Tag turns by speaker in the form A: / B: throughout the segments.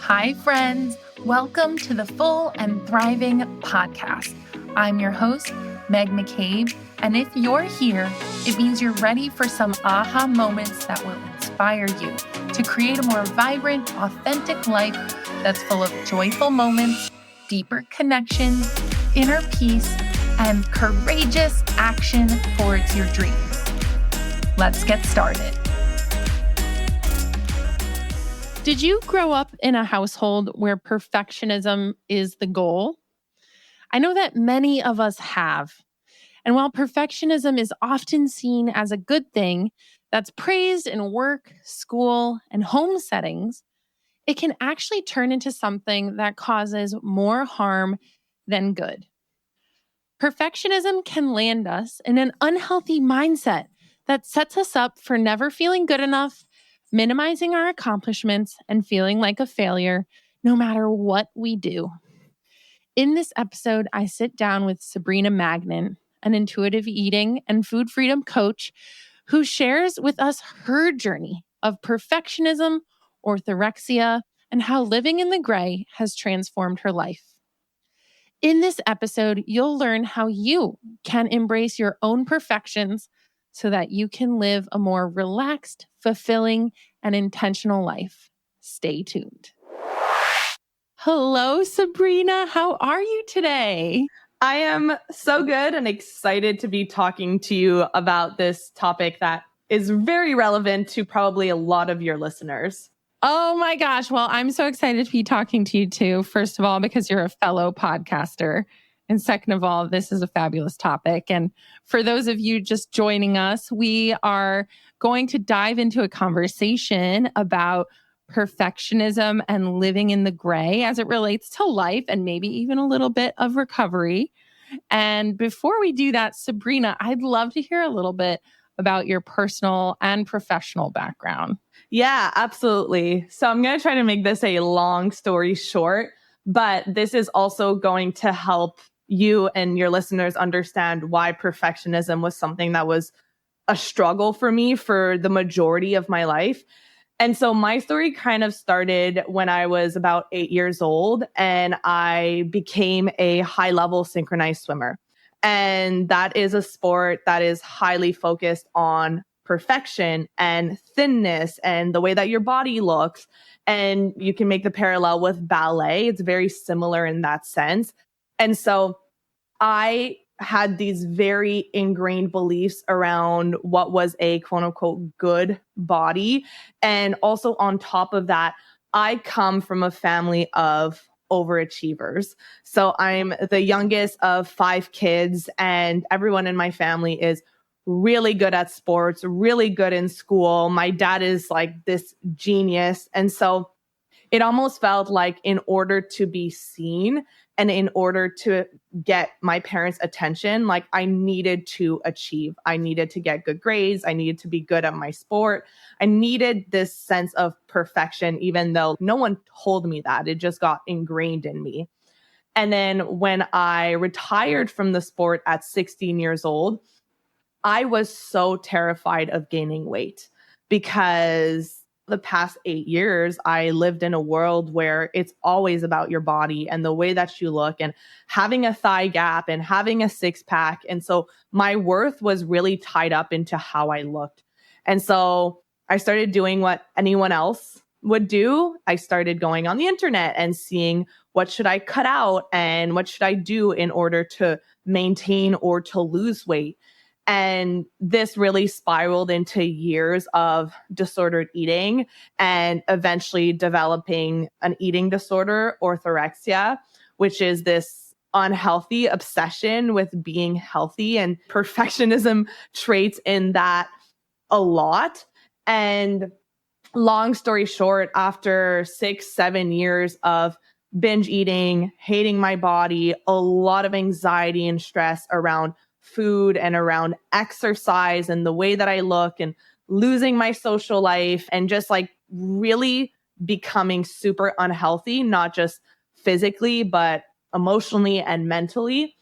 A: Hi, friends. Welcome to the Full and Thriving podcast. I'm your host, Meg McCabe, and if you're here, it means you're ready for some aha moments that will inspire you to create a more vibrant, authentic life that's full of joyful moments, deeper connections, inner peace, and courageous action towards your dreams. Let's get started. Did you grow up in a household where perfectionism is the goal? I know that many of us have. And while perfectionism is often seen as a good thing that's praised in work, school, and home settings, it can actually turn into something that causes more harm than good. Perfectionism can land us in an unhealthy mindset that sets us up for never feeling good enough, minimizing our accomplishments, and feeling like a failure no matter what we do. In this episode, I sit down with Sabrina Magnan, an intuitive eating and food freedom coach who shares with us her journey of perfectionism, orthorexia, and how living in the gray has transformed her life. In this episode, you'll learn how you can embrace your own perfections so that you can live a more relaxed, fulfilling, and intentional life. Stay tuned. Hello, Sabrina. How are you today?
B: I am so good and excited to be talking to you about this topic that is very relevant to probably a lot of your listeners.
A: Oh my gosh. Well, I'm so excited to be talking to you too. First of all, because you're a fellow podcaster. And second of all, this is a fabulous topic. And for those of you just joining us, we are going to dive into a conversation about perfectionism and living in the gray as it relates to life and maybe even a little bit of recovery. And before we do that, Sabrina, I'd love to hear a little bit about your personal and professional background.
B: Yeah, absolutely. So I'm going to try to make this a long story short, but this is also going to help you and your listeners understand why perfectionism was something that was a struggle for me for the majority of my life. And so my story kind of started when I was about 8 years old and I became a high-level synchronized swimmer. And that is a sport that is highly focused on perfection and thinness and the way that your body looks. And you can make the parallel with ballet. It's very similar in that sense. And so I had these very ingrained beliefs around what was a quote unquote good body. And also on top of that, I come from a family of overachievers. So I'm the youngest of 5 kids, and everyone in my family is really good at sports, really good in school. My dad is like this genius. And so it almost felt like in order to be seen and in order to get my parents' attention, like I needed to achieve. I needed to get good grades. I needed to be good at my sport. I needed this sense of perfection, even though no one told me that. It just got ingrained in me. And then when I retired from the sport at 16 years old, I was so terrified of gaining weight because the past 8 years, I lived in a world where it's always about your body and the way that you look and having a thigh gap and having a 6-pack. And so my worth was really tied up into how I looked. And so I started doing what anyone else would do. I started going on the internet and seeing what should I cut out and what should I do in order to maintain or to lose weight. And this really spiraled into years of disordered eating and eventually developing an eating disorder, orthorexia, which is this unhealthy obsession with being healthy, and perfectionism traits in that a lot. And long story short, after 6-7 years of binge eating, hating my body, a lot of anxiety and stress around food and around exercise and the way that I look and losing my social life and just like really becoming super unhealthy, not just physically, but emotionally and mentally.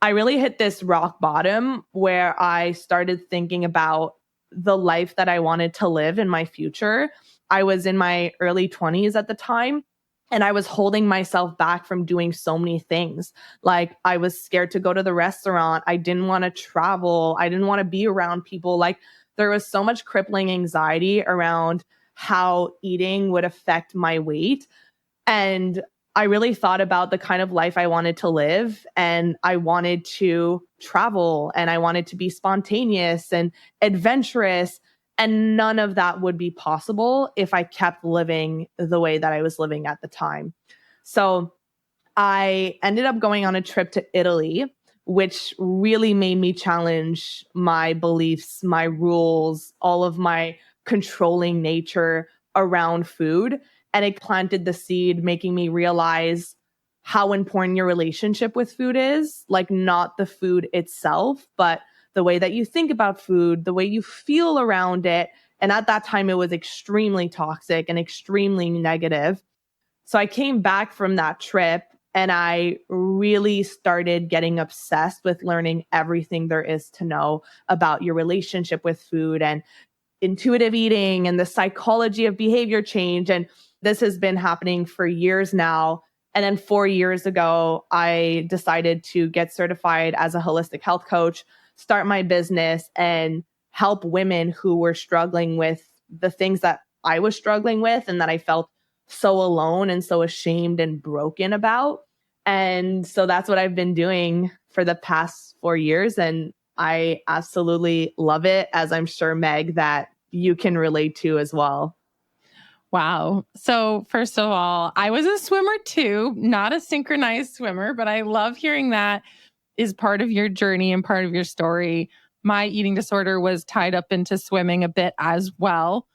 B: I really hit this rock bottom where I started thinking about the life that I wanted to live in my future. I was in my early 20s at the time. And I was holding myself back from doing so many things. Like I was scared to go to the restaurant. I didn't want to travel. I didn't want to be around people. Like there was so much crippling anxiety around how eating would affect my weight. And I really thought about the kind of life I wanted to live. And I wanted to travel and I wanted to be spontaneous and adventurous. And none of that would be possible if I kept living the way that I was living at the time. So I ended up going on a trip to Italy, which really made me challenge my beliefs, my rules, all of my controlling nature around food. And it planted the seed, making me realize how important your relationship with food is, like not the food itself, but the way that you think about food, the way you feel around it. And at that time, it was extremely toxic and extremely negative. So I came back from that trip and I really started getting obsessed with learning everything there is to know about your relationship with food and intuitive eating and the psychology of behavior change. And this has been happening for years now. And then 4 years ago, I decided to get certified as a holistic health coach, start my business, and help women who were struggling with the things that I was struggling with and that I felt so alone and so ashamed and broken about. And so that's what I've been doing for the past 4 years. And I absolutely love it, as I'm sure, Meg, that you can relate to as well.
A: Wow. So first of all, I was a swimmer too, not a synchronized swimmer, but I love hearing that is part of your journey and part of your story. My eating disorder was tied up into swimming a bit as well,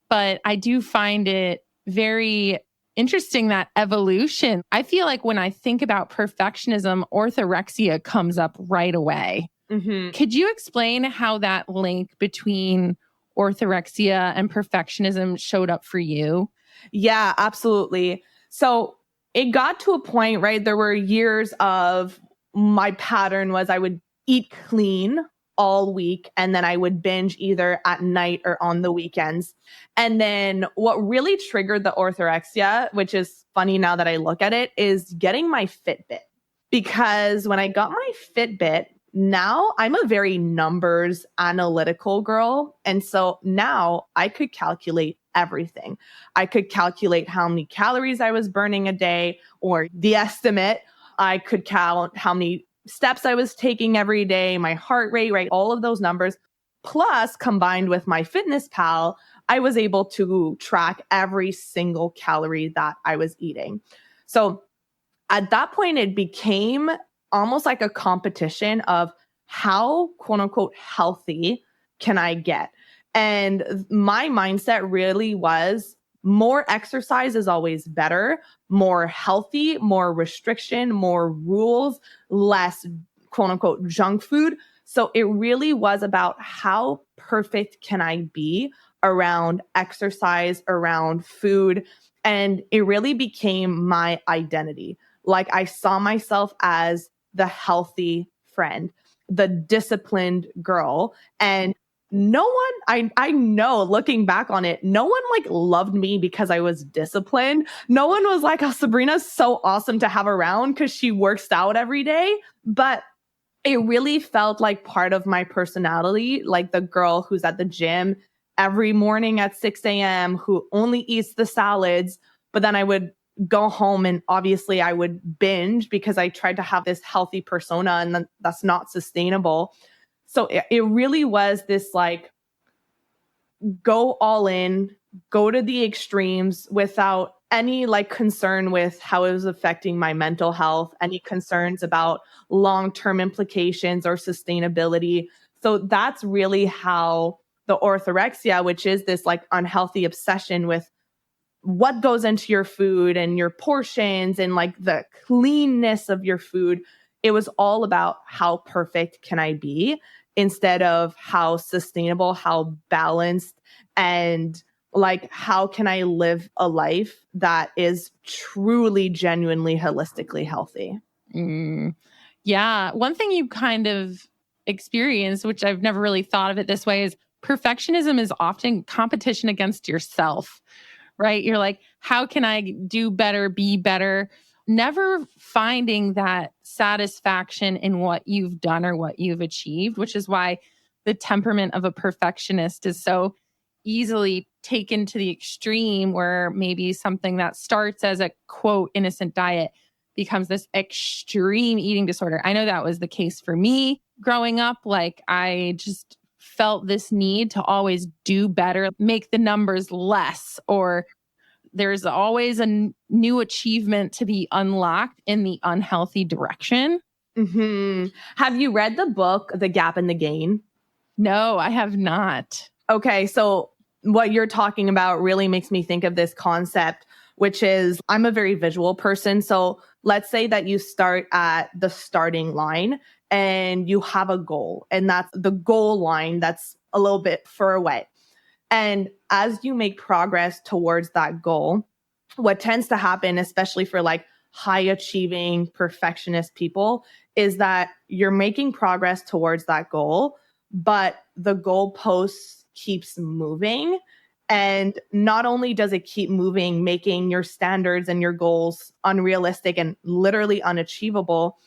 A: but I do find it very interesting, that evolution. I feel like when I think about perfectionism, orthorexia comes up right away.
B: Mm-hmm.
A: Could you explain how that link between orthorexia and perfectionism showed up for you?
B: Yeah, absolutely. So it got to a point, right? There were years of my pattern was I would eat clean all week and then I would binge either at night or on the weekends. And then what really triggered the orthorexia, which is funny now that I look at it, is getting my Fitbit. Because when I got my Fitbit, now I'm a very numbers analytical girl. And so now I could calculate everything. I could calculate how many calories I was burning a day or the estimate. I could count how many steps I was taking every day, my heart rate, right? All of those numbers. Plus, combined with my Fitness Pal, I was able to track every single calorie that I was eating. So at that point, it became almost like a competition of how, quote unquote, healthy can I get? And my mindset really was more exercise is always better, more healthy, more restriction, more rules, less, quote unquote, junk food. So it really was about how perfect can I be around exercise, around food. And it really became my identity. Like I saw myself as the healthy friend, the disciplined girl. And no one, I know looking back on it, no one like loved me because I was disciplined. No one was like, oh, Sabrina's so awesome to have around because she works out every day. But it really felt like part of my personality, like the girl who's at the gym every morning at 6 a.m., who only eats the salads. But then I would go home and obviously I would binge because I tried to have this healthy persona and that's not sustainable. So it really was this like go all in, go to the extremes without any like concern with how it was affecting my mental health, any concerns about long-term implications or sustainability. So that's really how the orthorexia, which is this like unhealthy obsession with what goes into your food and your portions and like the cleanness of your food, it was all about how perfect can I be instead of how sustainable, how balanced, and like how can I live a life that is truly, genuinely, holistically healthy.
A: Yeah. One thing you kind of experience, which I've never really thought of it this way, is perfectionism is often competition against yourself, right? You're like, how can I do better, be better? Never finding that satisfaction in what you've done or what you've achieved, which is why the temperament of a perfectionist is so easily taken to the extreme, where maybe something that starts as a quote innocent diet becomes this extreme eating disorder. I know that was the case for me growing up. Like, I just felt this need to always do better, make the numbers less, or there's always a new achievement to be unlocked in the unhealthy direction.
B: Have you read the book, The Gap and the Gain?
A: No, I have not.
B: Okay, so what you're talking about really makes me think of this concept, which is I'm a very visual person. So let's say that you start at the starting line and you have a goal, and that's the goal line that's a little bit far away. And as you make progress towards that goal, what tends to happen, especially for like high achieving perfectionist people, is that you're making progress towards that goal, but the goalpost keeps moving. And not only does it keep moving, making your standards and your goals unrealistic and literally unachievable,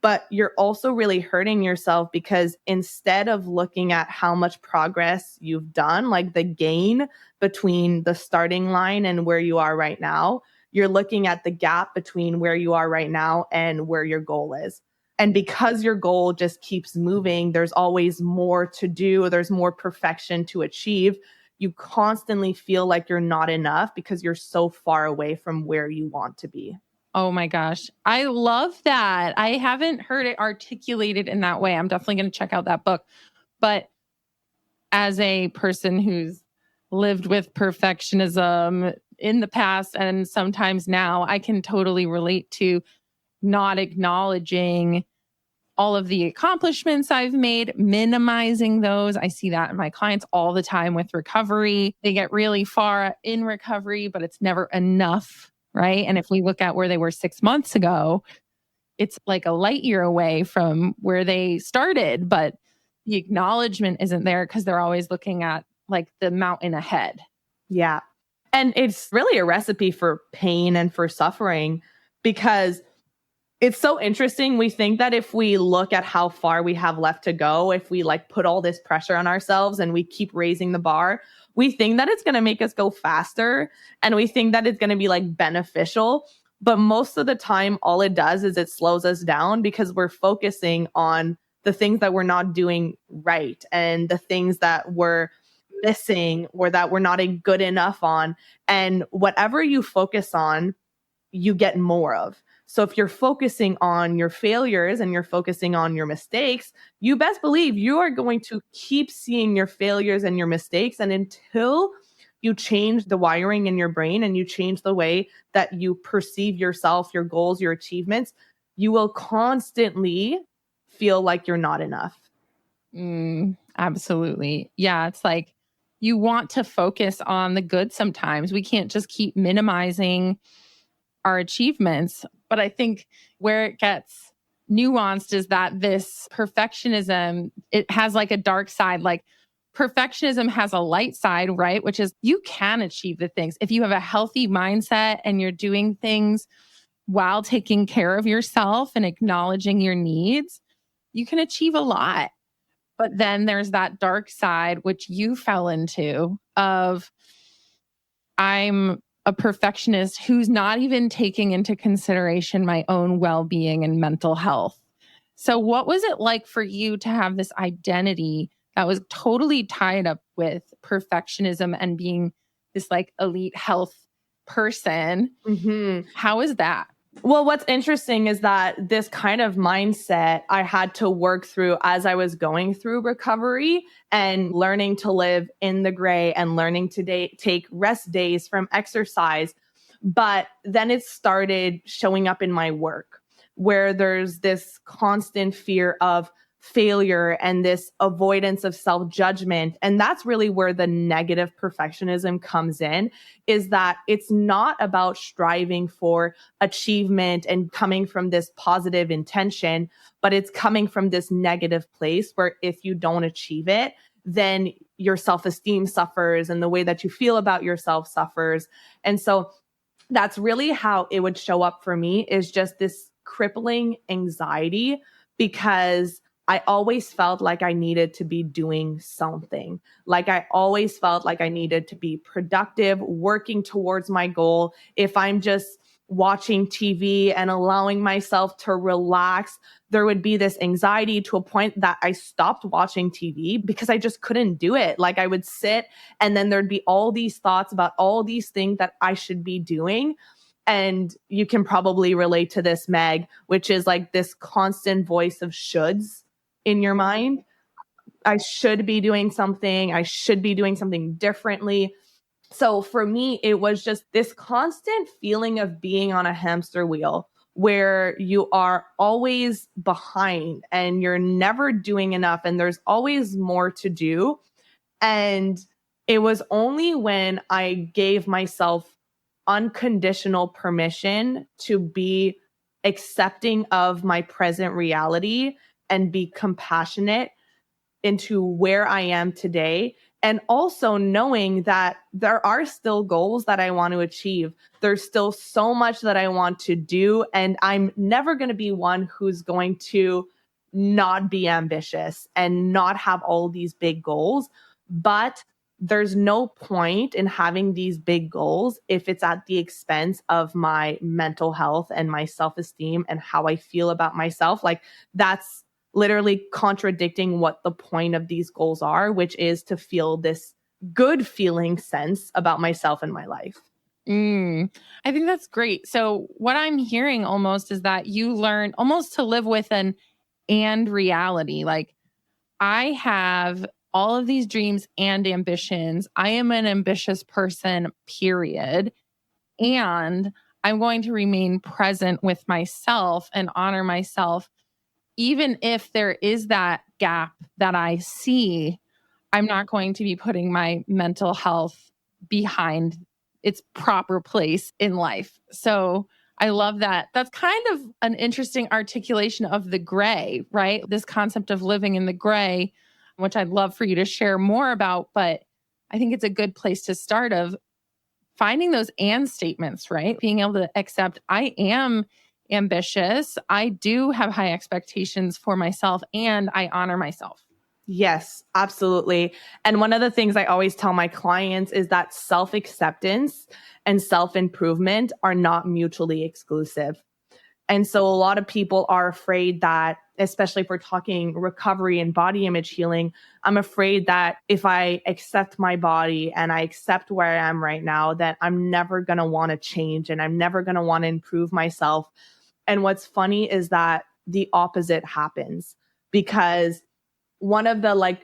B: but you're also really hurting yourself, because instead of looking at how much progress you've done, like the gain between the starting line and where you are right now, you're looking at the gap between where you are right now and where your goal is. And because your goal just keeps moving, there's always more to do. There's more perfection to achieve. You constantly feel like you're not enough because you're so far away from where you want to be.
A: Oh my gosh. I love that. I haven't heard it articulated in that way. I'm definitely going to check out that book. But as a person who's lived with perfectionism in the past and sometimes now, I can totally relate to not acknowledging all of the accomplishments I've made, minimizing those. I see that in my clients all the time with recovery. They get really far in recovery, but it's never enough, right? And if we look at where they were 6 months ago, it's like a light year away from where they started, but the acknowledgement isn't there because they're always looking at like the mountain ahead.
B: Yeah. And it's really a recipe for pain and for suffering, because it's so interesting. We think that if we look at how far we have left to go, if we like put all this pressure on ourselves and we keep raising the bar, we think that it's going to make us go faster, and we think that it's going to be like beneficial. But most of the time, all it does is it slows us down, because we're focusing on the things that we're not doing right and the things that we're missing or that we're not good enough on. And whatever you focus on, you get more of. So if you're focusing on your failures and you're focusing on your mistakes, you best believe you are going to keep seeing your failures and your mistakes. And until you change the wiring in your brain and you change the way that you perceive yourself, your goals, your achievements, you will constantly feel like you're not enough.
A: Absolutely. Yeah. It's like you want to focus on the good sometimes. We can't just keep minimizing our achievements. But I think where it gets nuanced is that this perfectionism, it has like a dark side. Like perfectionism has a light side, right? Which is you can achieve the things. If you have a healthy mindset and you're doing things while taking care of yourself and acknowledging your needs, you can achieve a lot. But then there's that dark side, which you fell into, of I'm a perfectionist who's not even taking into consideration my own well-being and mental health. So what was it like for you to have this identity that was totally tied up with perfectionism and being this like elite health person? How is that?
B: Well, what's interesting is that this kind of mindset I had to work through as I was going through recovery and learning to live in the gray and learning to take rest days from exercise. But then it started showing up in my work, where there's this constant fear of failure and this avoidance of self-judgment. And that's really where the negative perfectionism comes in, is that it's not about striving for achievement and coming from this positive intention, but it's coming from this negative place where if you don't achieve it, then your self-esteem suffers and the way that you feel about yourself suffers. And so that's really how it would show up for me, is just this crippling anxiety, because I always felt like I needed to be doing something. Like I always felt like I needed to be productive, working towards my goal. If I'm just watching TV and allowing myself to relax, there would be this anxiety to a point that I stopped watching TV because I just couldn't do it. Like I would sit and then there'd be all these thoughts about all these things that I should be doing. And you can probably relate to this, Meg, which is like this constant voice of shoulds in your mind. I should be doing something. I should be doing something differently. So for me, it was just this constant feeling of being on a hamster wheel where you are always behind and you're never doing enough and there's always more to do. And it was only when I gave myself unconditional permission to be accepting of my present reality and be compassionate into where I am today. And also knowing that there are still goals that I want to achieve. There's still so much that I want to do. And I'm never going to be one who's going to not be ambitious and not have all these big goals. But there's no point in having these big goals if it's at the expense of my mental health and my self-esteem and how I feel about myself. Like that's literally contradicting what the point of these goals are, which is to feel this good feeling sense about myself and my life.
A: I think that's great. So what I'm hearing almost is that you learn almost to live with an and reality. Like I have all of these dreams and ambitions. I am an ambitious person, period. And I'm going to remain present with myself and honor myself. Even if there is that gap that I see, I'm not going to be putting my mental health behind its proper place in life. So I love that. That's kind of an interesting articulation of the gray, right? This concept of living in the gray, which I'd love for you to share more about. But I think it's a good place to start of finding those and statements, right? Being able to accept I am ambitious. I do have high expectations for myself and I honor myself.
B: Yes, absolutely. And one of the things I always tell my clients is that self-acceptance and self-improvement are not mutually exclusive. And so a lot of people are afraid that, especially if we're talking recovery and body image healing, I'm afraid that if I accept my body and I accept where I am right now, that I'm never going to want to change and I'm never going to want to improve myself. And what's funny is that the opposite happens, because one of the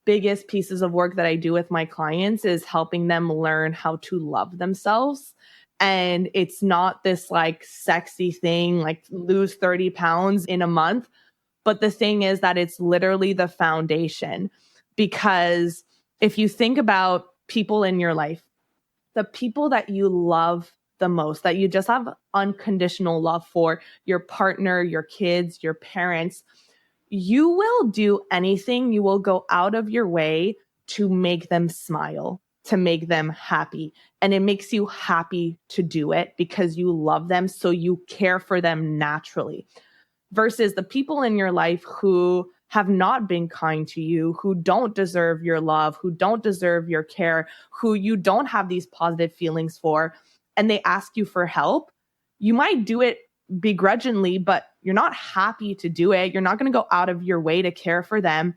B: biggest pieces of work that I do with my clients is helping them learn how to love themselves. And it's not this sexy thing, like lose 30 pounds in a month. But the thing is that it's literally the foundation, because if you think about people in your life, the people that you love the most, that you just have unconditional love for, your partner, your kids, your parents, you will do anything. You will go out of your way to make them smile, to make them happy. And it makes you happy to do it because you love them. So you care for them naturally. Versus the people in your life who have not been kind to you, who don't deserve your love, who don't deserve your care, who you don't have these positive feelings for, and they ask you for help, you might do it begrudgingly, but you're not happy to do it. You're not going to go out of your way to care for them.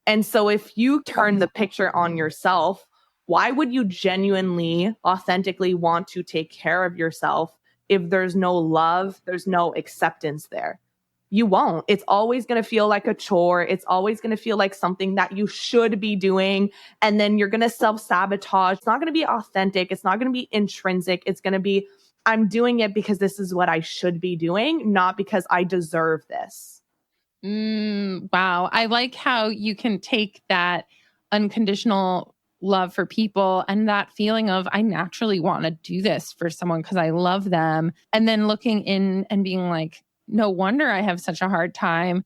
B: And so if you turn the picture on yourself, why would you genuinely, authentically want to take care of yourself if there's no love, there's no acceptance there? You won't. It's always going to feel like a chore. It's always going to feel like something that you should be doing. And then you're going to self-sabotage. It's not going to be authentic. It's not going to be intrinsic. It's going to be, I'm doing it because this is what I should be doing, not because I deserve this.
A: Wow. I like how you can take that unconditional love for people and that feeling of, I naturally want to do this for someone because I love them. And then looking in and being like, no wonder I have such a hard time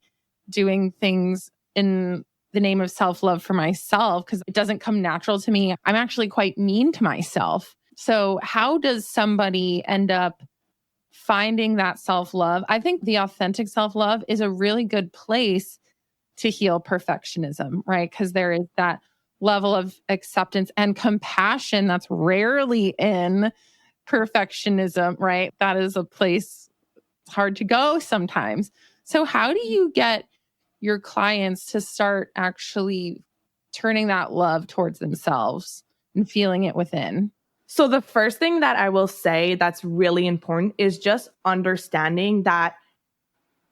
A: doing things in the name of self-love for myself because it doesn't come natural to me. I'm actually quite mean to myself. So how does somebody end up finding that self-love? I think the authentic self-love is a really good place to heal perfectionism, right? Because there is that level of acceptance and compassion that's rarely in perfectionism, right? That is a place it's hard to go sometimes. So how do you get your clients to start actually turning that love towards themselves and feeling it within?
B: So the first thing that I will say that's really important is just understanding that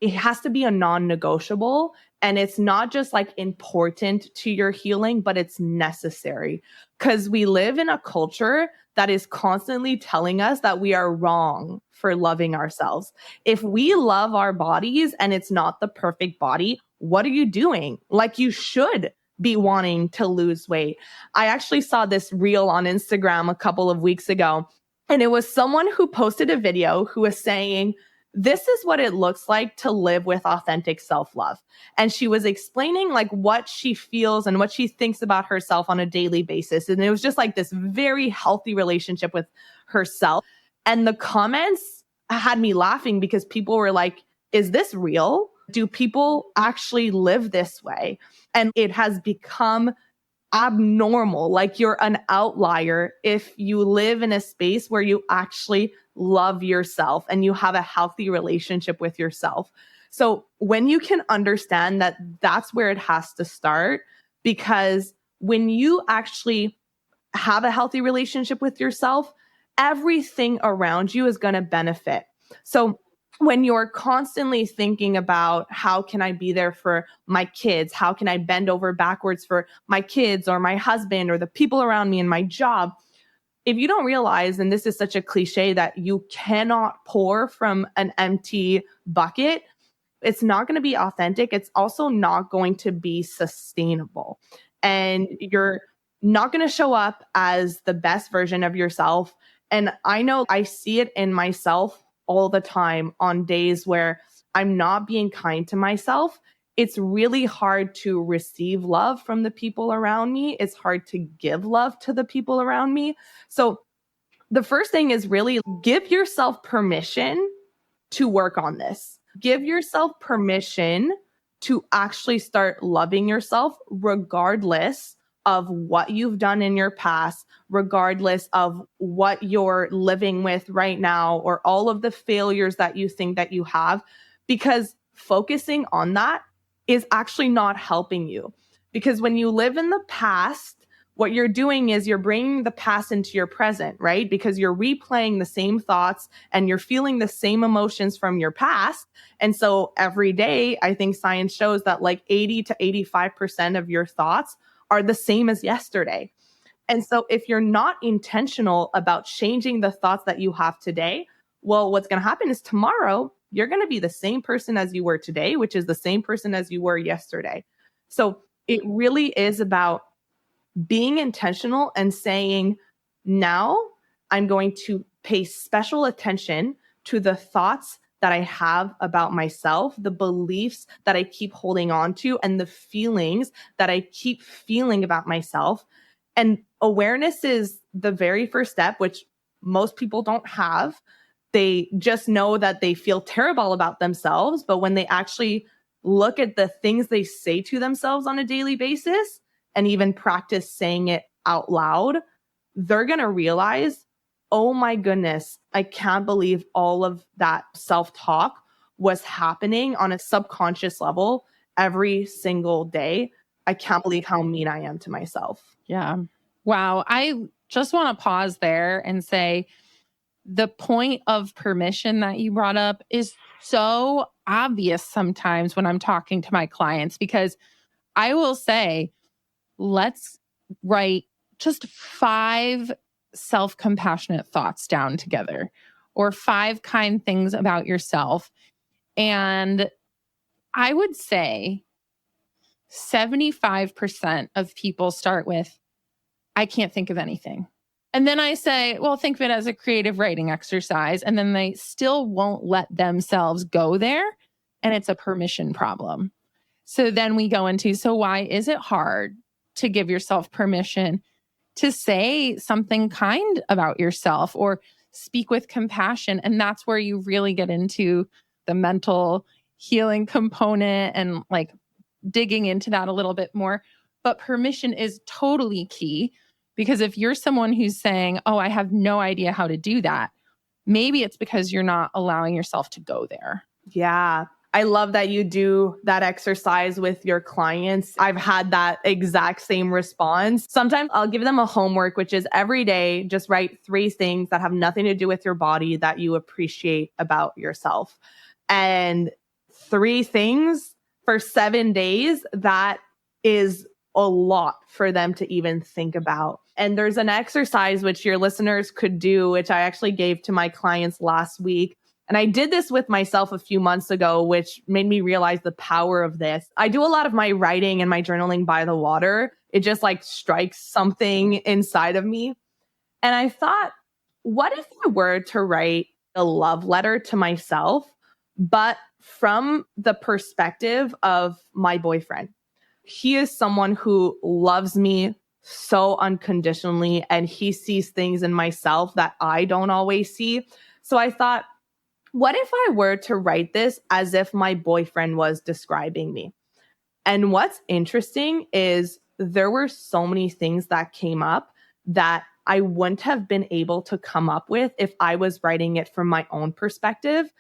B: it has to be a non-negotiable, and it's not just like important to your healing, but it's necessary, because we live in a culture that is constantly telling us that we are wrong for loving ourselves. If we love our bodies and it's not the perfect body, what are you doing? Like, you should be wanting to lose weight. I actually saw this reel on Instagram a couple of weeks ago, and it was someone who posted a video who was saying, this is what it looks like to live with authentic self-love. And she was explaining like what she feels and what she thinks about herself on a daily basis. And it was just like this very healthy relationship with herself. And the comments had me laughing because people were like, is this real? Do people actually live this way? And it has become abnormal. Like, you're an outlier if you live in a space where you actually love yourself and you have a healthy relationship with yourself. So when you can understand that, that's where it has to start, because when you actually have a healthy relationship with yourself, everything around you is going to benefit. So when you're constantly thinking about how can I be there for my kids? How can I bend over backwards for my kids or my husband or the people around me in my job? If you don't realize, and this is such a cliche, that you cannot pour from an empty bucket, it's not going to be authentic. It's also not going to be sustainable. And you're not going to show up as the best version of yourself. And I know I see it in myself all the time on days where I'm not being kind to myself. It's really hard to receive love from the people around me. It's hard to give love to the people around me. So the first thing is really give yourself permission to work on this. Give yourself permission to actually start loving yourself regardless of what you've done in your past, regardless of what you're living with right now, or all of the failures that you think that you have, because focusing on that is actually not helping you. Because when you live in the past, what you're doing is you're bringing the past into your present, right? Because you're replaying the same thoughts and you're feeling the same emotions from your past. And so every day, I think science shows that like 80 to 85% of your thoughts are the same as yesterday. And so if you're not intentional about changing the thoughts that you have today, well, what's going to happen is tomorrow, you're going to be the same person as you were today, which is the same person as you were yesterday. So it really is about being intentional and saying, now I'm going to pay special attention to the thoughts that I have about myself, the beliefs that I keep holding on to, and the feelings that I keep feeling about myself. And awareness is the very first step, which most people don't have. They just know that they feel terrible about themselves. But when they actually look at the things they say to themselves on a daily basis and even practice saying it out loud, they're going to realize, oh my goodness, I can't believe all of that self-talk was happening on a subconscious level every single day. I can't believe how mean I am to myself.
A: Yeah. Wow. I just want to pause there and say the point of permission that you brought up is so obvious sometimes when I'm talking to my clients, because I will say, let's write just 5 self-compassionate thoughts down together, or 5 kind things about yourself. And I would say 75% of people start with, I can't think of anything. And then I say, well, think of it as a creative writing exercise. And then they still won't let themselves go there. And it's a permission problem. So then we go into, so why is it hard to give yourself permission to say something kind about yourself or speak with compassion? And that's where you really get into the mental healing component and like digging into that a little bit more. But permission is totally key, because if you're someone who's saying, oh, I have no idea how to do that, maybe it's because you're not allowing yourself to go there.
B: Yeah. I love that you do that exercise with your clients. I've had that exact same response. Sometimes I'll give them a homework, which is every day, just write 3 things that have nothing to do with your body that you appreciate about yourself. And 3 things for 7 days, that is a lot for them to even think about. And there's an exercise which your listeners could do, which I actually gave to my clients last week. And I did this with myself a few months ago, which made me realize the power of this. I do a lot of my writing and my journaling by the water. It just like strikes something inside of me. And I thought, what if I were to write a love letter to myself, but from the perspective of my boyfriend? He is someone who loves me so unconditionally, and he sees things in myself that I don't always see. So I thought, what if I were to write this as if my boyfriend was describing me? And what's interesting is there were so many things that came up that I wouldn't have been able to come up with if I was writing it from my own perspective,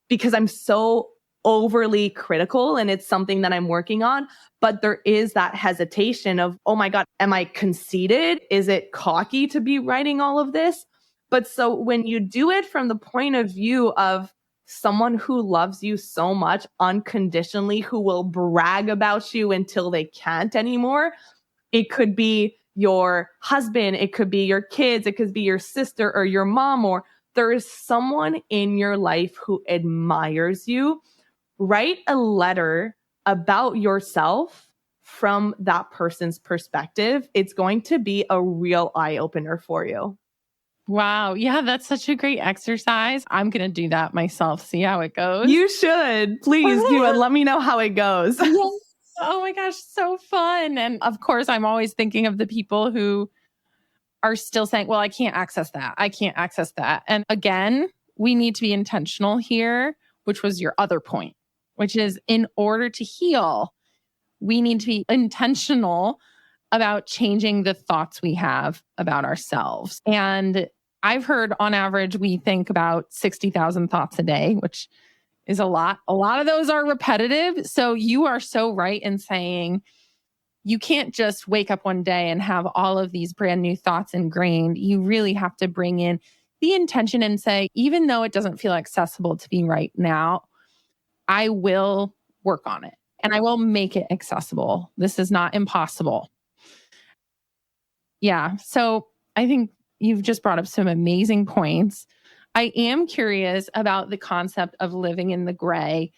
B: because I'm so overly critical and it's something that I'm working on. But there is that hesitation of, oh my God, am I conceited? Is it cocky to be writing all of this? But so when you do it from the point of view of someone who loves you so much unconditionally, who will brag about you until they can't anymore, it could be your husband, it could be your kids, it could be your sister or your mom, or there is someone in your life who admires you. Write a letter about yourself from that person's perspective. It's going to be a real eye-opener for you.
A: Wow. Yeah, that's such a great exercise. I'm going to do that myself, see how it goes.
B: You should. Please do it. Let me know how it goes.
A: Yes. Oh my gosh, so fun. And of course, I'm always thinking of the people who are still saying, well, I can't access that. I can't access that. And again, we need to be intentional here, which was your other point, which is in order to heal, we need to be intentional about changing the thoughts we have about ourselves. And I've heard on average, we think about 60,000 thoughts a day, which is a lot. A lot of those are repetitive. So you are so right in saying you can't just wake up one day and have all of these brand new thoughts ingrained. You really have to bring in the intention and say, even though it doesn't feel accessible to me right now, I will work on it and I will make it accessible. This is not impossible. Yeah. So I think you've just brought up some amazing points. I am curious about the concept of living in the gray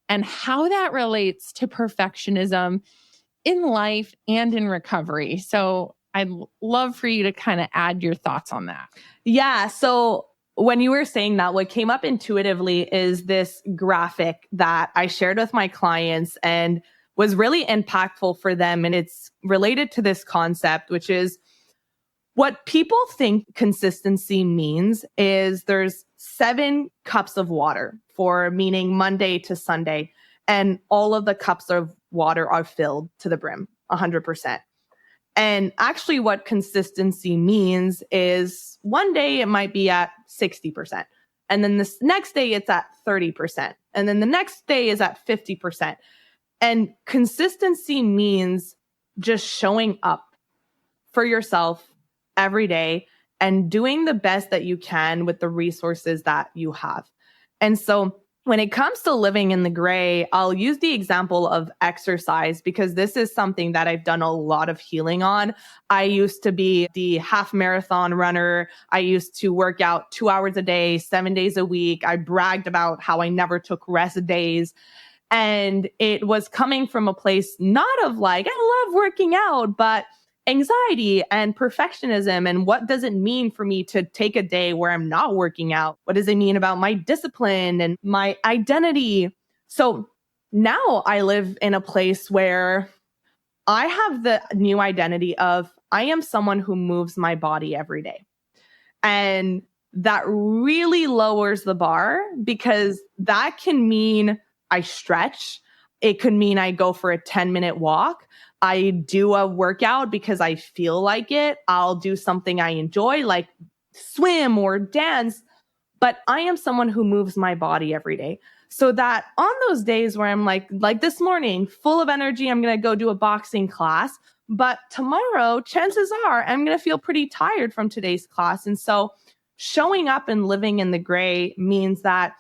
A: and how that relates to perfectionism in life and in recovery. So I'd love for you to kind of add your thoughts on that.
B: Yeah. So when you were saying that, what came up intuitively is this graphic that I shared with my clients and was really impactful for them. And it's related to this concept, which is what people think consistency means is there's 7 cups of water, for meaning Monday to Sunday, and all of the cups of water are filled to the brim, 100%. And actually what consistency means is one day it might be at 60%. And then this next day it's at 30%. And then the next day is at 50%. And consistency means just showing up for yourself every day and doing the best that you can with the resources that you have. And so when it comes to living in the gray, I'll use the example of exercise because this is something that I've done a lot of healing on. I used to be the half marathon runner. I used to work out 2 hours a day, 7 days a week. I bragged about how I never took rest days. And it was coming from a place not of like, I love working out, but anxiety and perfectionism. And what does it mean for me to take a day where I'm not working out? What does it mean about my discipline and my identity? So now I live in a place where I have the new identity of I am someone who moves my body every day. And that really lowers the bar because that can mean I stretch. It could mean I go for a 10-minute walk. I do a workout because I feel like it. I'll do something I enjoy, like swim or dance. But I am someone who moves my body every day. So that on those days where I'm like this morning, full of energy, I'm going to go do a boxing class. But tomorrow, chances are I'm going to feel pretty tired from today's class. And so showing up and living in the gray means that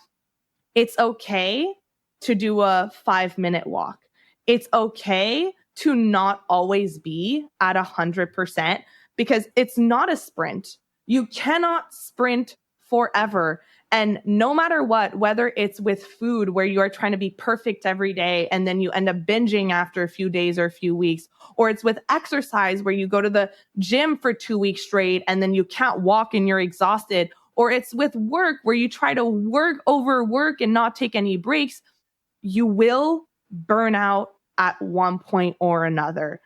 B: it's okay to do a 5-minute walk. It's okay to not always be at 100% because it's not a sprint. You cannot sprint forever. And no matter what, whether it's with food where you are trying to be perfect every day and then you end up binging after a few days or a few weeks, or it's with exercise where you go to the gym for 2 weeks straight and then you can't walk and you're exhausted, or it's with work where you try to overwork and not take any breaks, you will burn out at one point or another.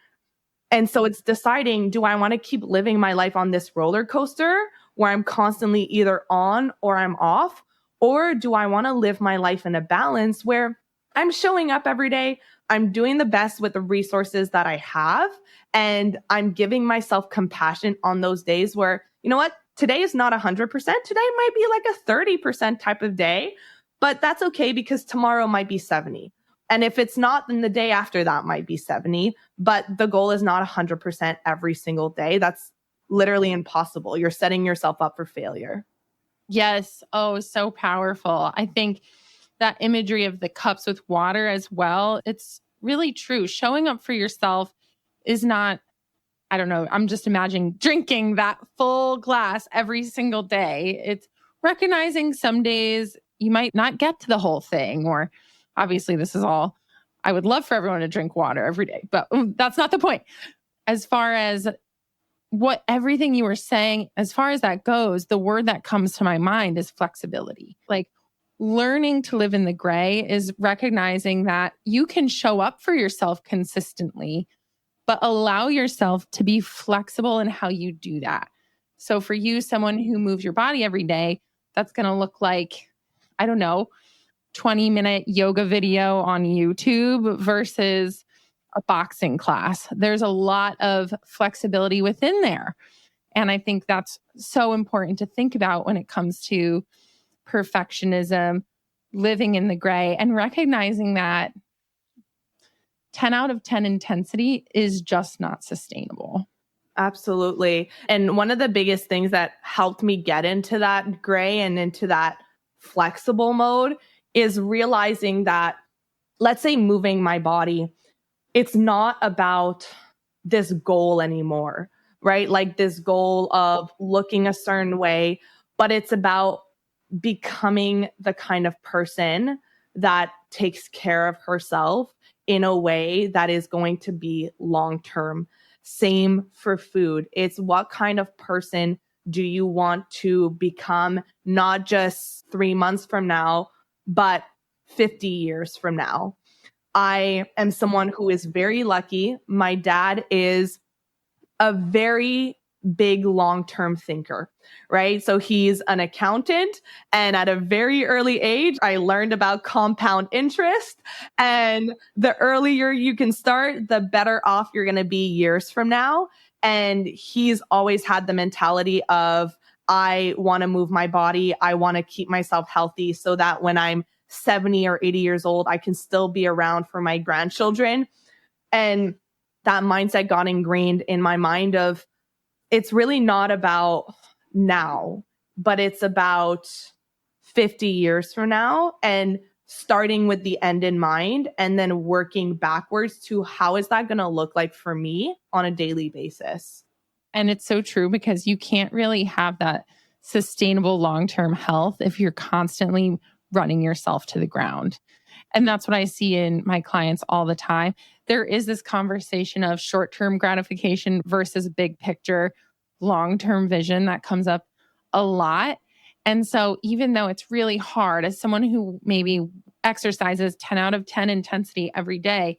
B: And so it's deciding, do I want to keep living my life on this roller coaster where I'm constantly either on or I'm off? Or do I want to live my life in a balance where I'm showing up every day, I'm doing the best with the resources that I have, and I'm giving myself compassion on those days where, you know what, today is not 100%. Today might be like a 30% type of day, but that's okay because tomorrow might be 70. And if it's not, then the day after that might be 70. But the goal is not 100% every single day. That's literally impossible. You're setting yourself up for failure.
A: Yes. Oh, so powerful. I think that imagery of the cups with water as well, it's really true. Showing up for yourself is not, I don't know, I'm just imagining drinking that full glass every single day. It's recognizing some days you might not get to the whole thing, or obviously this is all, I would love for everyone to drink water every day, but that's not the point. As far as what everything you were saying, as far as that goes, the word that comes to my mind is flexibility. Like learning to live in the gray is recognizing that you can show up for yourself consistently, but allow yourself to be flexible in how you do that. So for you, someone who moves your body every day, that's going to look like, I don't know, 20-minute yoga video on YouTube versus a boxing class. There's a lot of flexibility within there. And I think that's so important to think about when it comes to perfectionism, living in the gray, and recognizing that 10 out of 10 intensity is just not sustainable.
B: Absolutely. And one of the biggest things that helped me get into that gray and into that flexible mode is realizing that, let's say, moving my body, it's not about this goal anymore, right? Like this goal of looking a certain way, but it's about becoming the kind of person that takes care of herself in a way that is going to be long-term. Same for food. It's what kind of person do you want to become, not just 3 months from now, but 50 years from now. I am someone who is very lucky. My dad is a very big long-term thinker, right? So he's an accountant. And at a very early age, I learned about compound interest. And the earlier you can start, the better off you're going to be years from now. And he's always had the mentality of, I want to move my body. I want to keep myself healthy so that when I'm 70 or 80 years old, I can still be around for my grandchildren. And that mindset got ingrained in my mind of, it's really not about now, but it's about 50 years from now, and starting with the end in mind and then working backwards to how is that going to look like for me on a daily basis.
A: And it's so true because you can't really have that sustainable long-term health if you're constantly running yourself to the ground. And that's what I see in my clients all the time. There is this conversation of short-term gratification versus big picture, long-term vision that comes up a lot. And so even though it's really hard, as someone who maybe exercises 10 out of 10 intensity every day,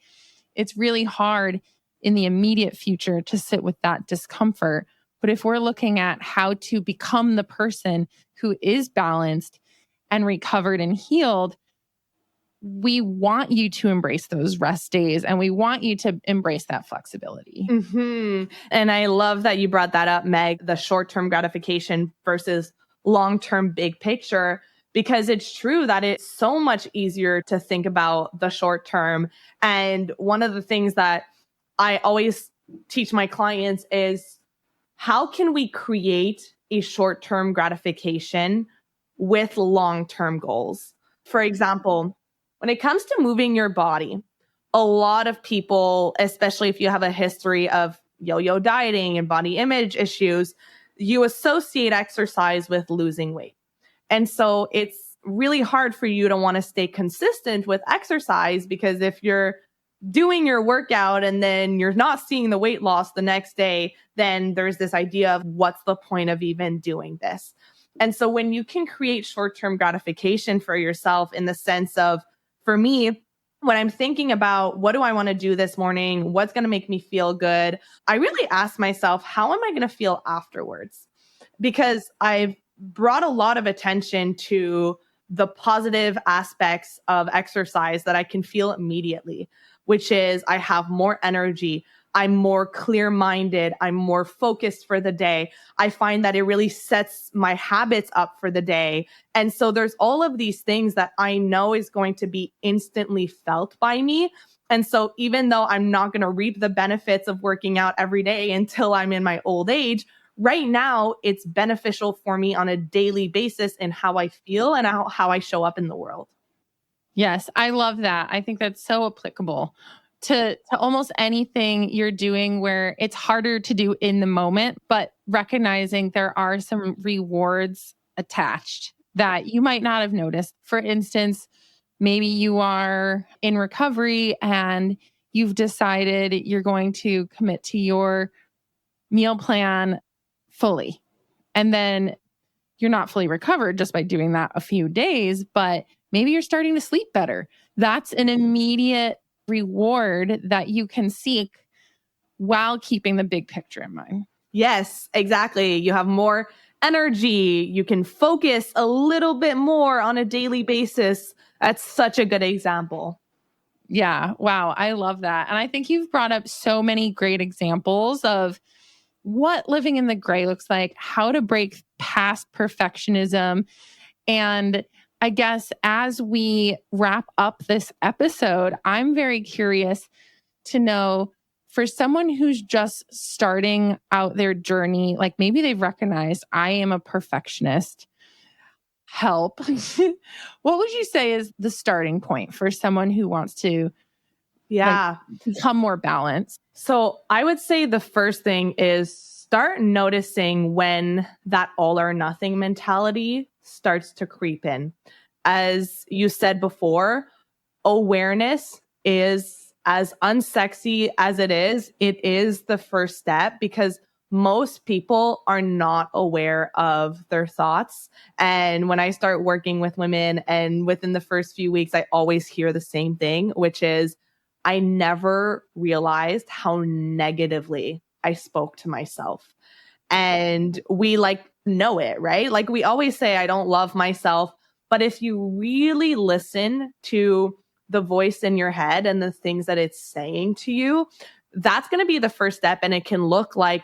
A: it's really hard in the immediate future to sit with that discomfort. But if we're looking at how to become the person who is balanced and recovered and healed, we want you to embrace those rest days and we want you to embrace that flexibility.
B: And I love that you brought that up, Meg, the short-term gratification versus long-term big picture, because it's true that it's so much easier to think about the short term. And one of the things that I always teach my clients is, how can we create a short-term gratification with long-term goals? For example, when it comes to moving your body, a lot of people, especially if you have a history of yo-yo dieting and body image issues, you associate exercise with losing weight. And so it's really hard for you to want to stay consistent with exercise, because if you're doing your workout and then you're not seeing the weight loss the next day, then there's this idea of what's the point of even doing this? And so when you can create short-term gratification for yourself, in the sense of, for me, when I'm thinking about what do I want to do this morning, what's going to make me feel good, I really ask myself, how am I going to feel afterwards? Because I've brought a lot of attention to the positive aspects of exercise that I can feel immediately, which is I have more energy, I'm more clear-minded, I'm more focused for the day. I find that it really sets my habits up for the day. And so there's all of these things that I know is going to be instantly felt by me. And so even though I'm not going to reap the benefits of working out every day until I'm in my old age, right now it's beneficial for me on a daily basis in how I feel and how I show up in the world.
A: Yes, I love that. I think that's so applicable to almost anything you're doing where it's harder to do in the moment, but recognizing there are some rewards attached that you might not have noticed. For instance, maybe you are in recovery and you've decided you're going to commit to your meal plan fully. And then you're not fully recovered just by doing that a few days, but maybe you're starting to sleep better. That's an immediate reward that you can seek while keeping the big picture in mind.
B: Yes, exactly. You have more energy. You can focus a little bit more on a daily basis. That's such a good example.
A: Yeah. Wow. I love that. And I think you've brought up so many great examples of what living in the gray looks like, how to break past perfectionism. And I guess as we wrap up this episode, I'm very curious to know, for someone who's just starting out their journey, like maybe they've recognized I am a perfectionist. Help. What would you say is the starting point for someone who wants to become more balanced?
B: So I would say the first thing is start noticing when that all or nothing mentality starts to creep in. As you said before, awareness is, as unsexy as it is the first step, because most people are not aware of their thoughts. And when I start working with women, and within the first few weeks, I always hear the same thing, which is, I never realized how negatively I spoke to myself. And we know it, right? Like we always say, I don't love myself. But if you really listen to the voice in your head and the things that it's saying to you, that's going to be the first step. And it can look like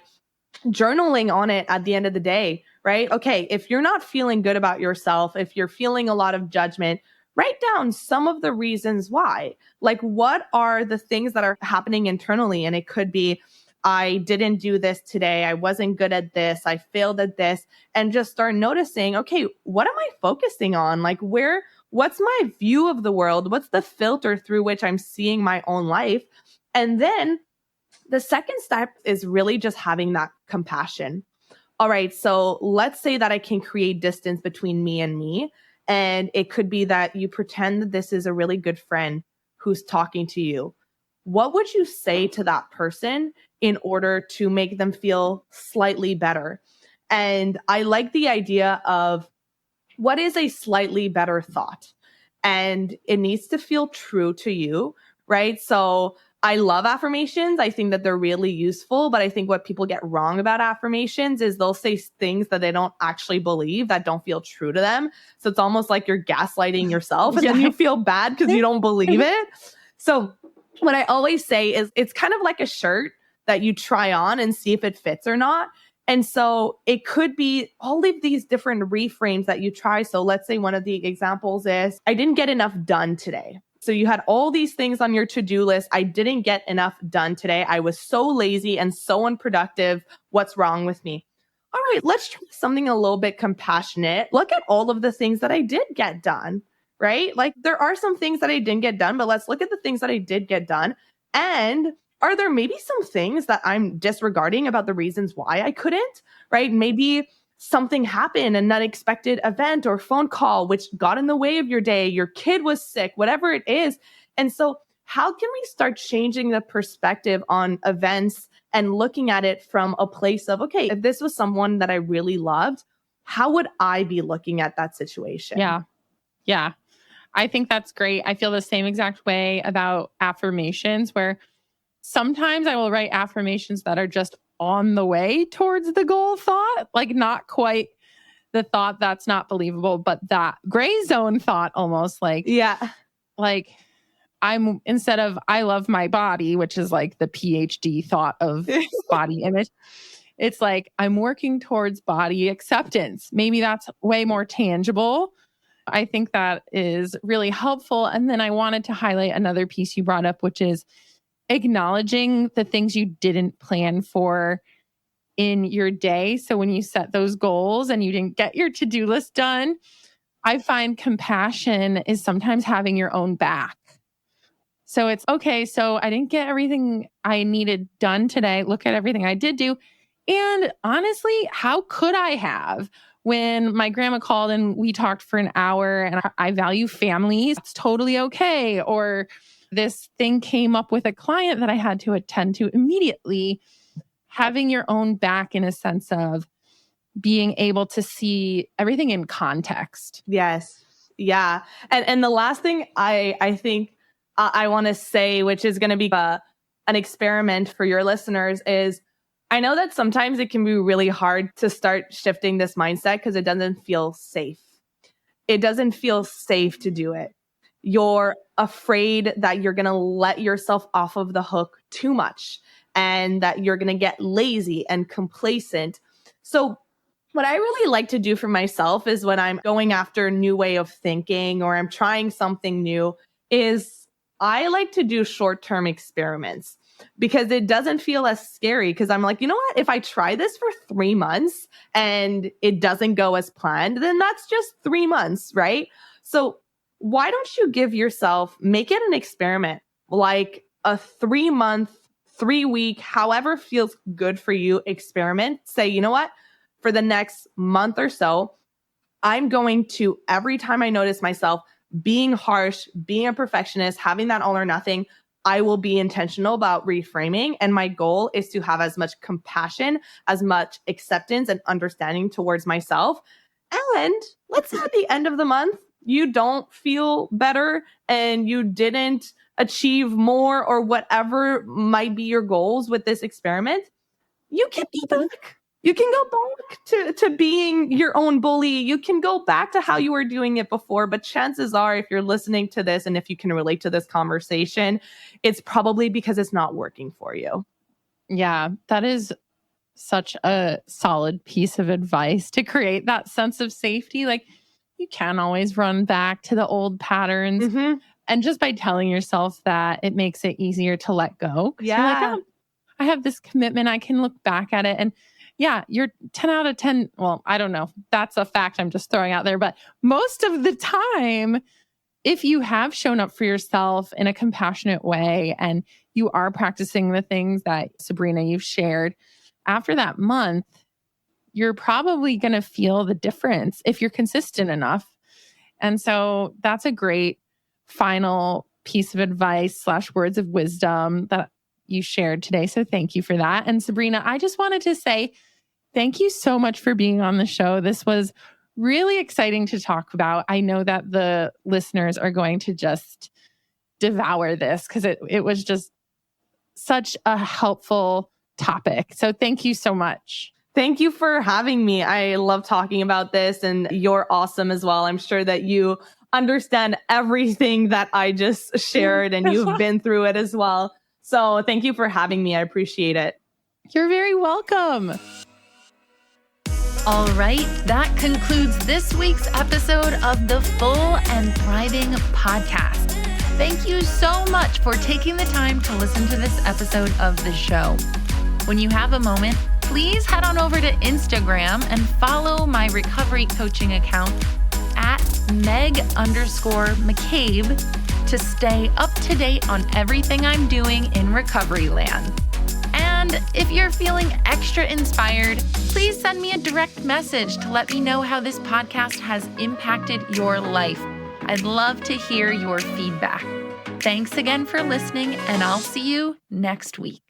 B: journaling on it at the end of the day, right? Okay, if you're not feeling good about yourself, if you're feeling a lot of judgment, write down some of the reasons why. Like, what are the things that are happening internally? And it could be, I didn't do this today. I wasn't good at this. I failed at this. And just start noticing, okay, what am I focusing on? Like, what's my view of the world? What's the filter through which I'm seeing my own life? And then the second step is really just having that compassion. All right, so let's say that I can create distance between me and me. And it could be that you pretend that this is a really good friend who's talking to you. What would you say to that person in order to make them feel slightly better? And I like the idea of, what is a slightly better thought? and it needs to feel true to you, right? So I love affirmations. I think that they're really useful, but I think what people get wrong about affirmations is they'll say things that they don't actually believe that don't feel true to them. So it's almost like you're gaslighting yourself and then you feel bad because you don't believe it. So what I always say is it's kind of like a shirt that you try on and see if it fits or not. And so it could be all of these different reframes that you try. So let's say one of the examples is, I didn't get enough done today. So you had all these things on your to-do list. I didn't get enough done today. I was so lazy and so unproductive. What's wrong with me? All right, let's try something a little bit compassionate. Look at all of the things that I did get done, right? Like there are some things that I didn't get done, but let's look at the things that I did get done. And are there maybe some things that I'm disregarding about the reasons why I couldn't, right? Maybe something happened, an unexpected event or phone call, which got in the way of your day, your kid was sick, whatever it is. And so how can we start changing the perspective on events and looking at it from a place of, okay, if this was someone that I really loved, how would I be looking at that situation?
A: Yeah. Yeah. I think that's great. I feel the same exact way about affirmations, where sometimes I will write affirmations that are just on the way towards the goal thought, like not quite the thought that's not believable, but that gray zone thought almost like, like I'm instead of I love my body, which is like the PhD thought of body image. It's like I'm working towards body acceptance. Maybe that's way more tangible. I think that is really helpful. And then I wanted to highlight another piece you brought up, which is acknowledging the things you didn't plan for in your day. So when you set those goals and you didn't get your to-do list done, I find compassion is sometimes having your own back. So it's okay. So I didn't get everything I needed done today. Look at everything I did do. And honestly, how could I have? When my grandma called and we talked for an hour, and I value families, it's totally okay. Or this thing came up with a client that I had to attend to immediately. Having your own back in a sense of being able to see everything in context.
B: Yes. Yeah. And the last thing I think I want to say, which is going to be an experiment for your listeners, is I know that sometimes it can be really hard to start shifting this mindset because it doesn't feel safe. It doesn't feel safe to do it. You're afraid that you're going to let yourself off of the hook too much and that you're going to get lazy and complacent. So what I really like to do for myself is when I'm going after a new way of thinking or I'm trying something new is I like to do short-term experiments because it doesn't feel as scary because I'm like, you know what? If I try this for 3 months and it doesn't go as planned, then that's just 3 months, right? So why don't you give yourself, make it an experiment, like a 3-month, 3-week, however feels good for you experiment. Say, you know what? For the next month or so, I'm going to, every time I notice myself being harsh, being a perfectionist, having that all or nothing, I will be intentional about reframing. And my goal is to have as much compassion, as much acceptance and understanding towards myself. And let's say at the end of the month, you don't feel better and you didn't achieve more or whatever might be your goals with this experiment, you can go back. You can go back to being your own bully. You can go back to how you were doing it before. But chances are, if you're listening to this and if you can relate to this conversation, it's probably because it's not working for you.
A: Yeah, that is such a solid piece of advice to create that sense of safety. Like you can always run back to the old patterns.
B: Mm-hmm.
A: And just by telling yourself that, it makes it easier to let go.
B: Yeah.
A: You're like, oh, I have this commitment. I can look back at it. And yeah, you're 10 out of 10. Well, I don't know. That's a fact I'm just throwing out there. But most of the time, if you have shown up for yourself in a compassionate way and you are practicing the things that Sabrina, you've shared, after that month, you're probably going to feel the difference if you're consistent enough. And so that's a great final piece of advice / words of wisdom that you shared today. So thank you for that. And Sabrina, I just wanted to say thank you so much for being on the show. This was really exciting to talk about. I know that the listeners are going to just devour this because it was just such a helpful topic. So thank you so much.
B: Thank you for having me. I love talking about this, and you're awesome as well. I'm sure that you understand everything that I just shared and you've been through it as well. So thank you for having me. I appreciate it.
A: You're very welcome.
C: All right, that concludes this week's episode of the Full and Thriving podcast. Thank you so much for taking the time to listen to this episode of the show. When you have a moment, please head on over to Instagram and follow my recovery coaching account at Meg_McCabe to stay up to date on everything I'm doing in recovery land. And if you're feeling extra inspired, please send me a direct message to let me know how this podcast has impacted your life. I'd love to hear your feedback. Thanks again for listening, and I'll see you next week.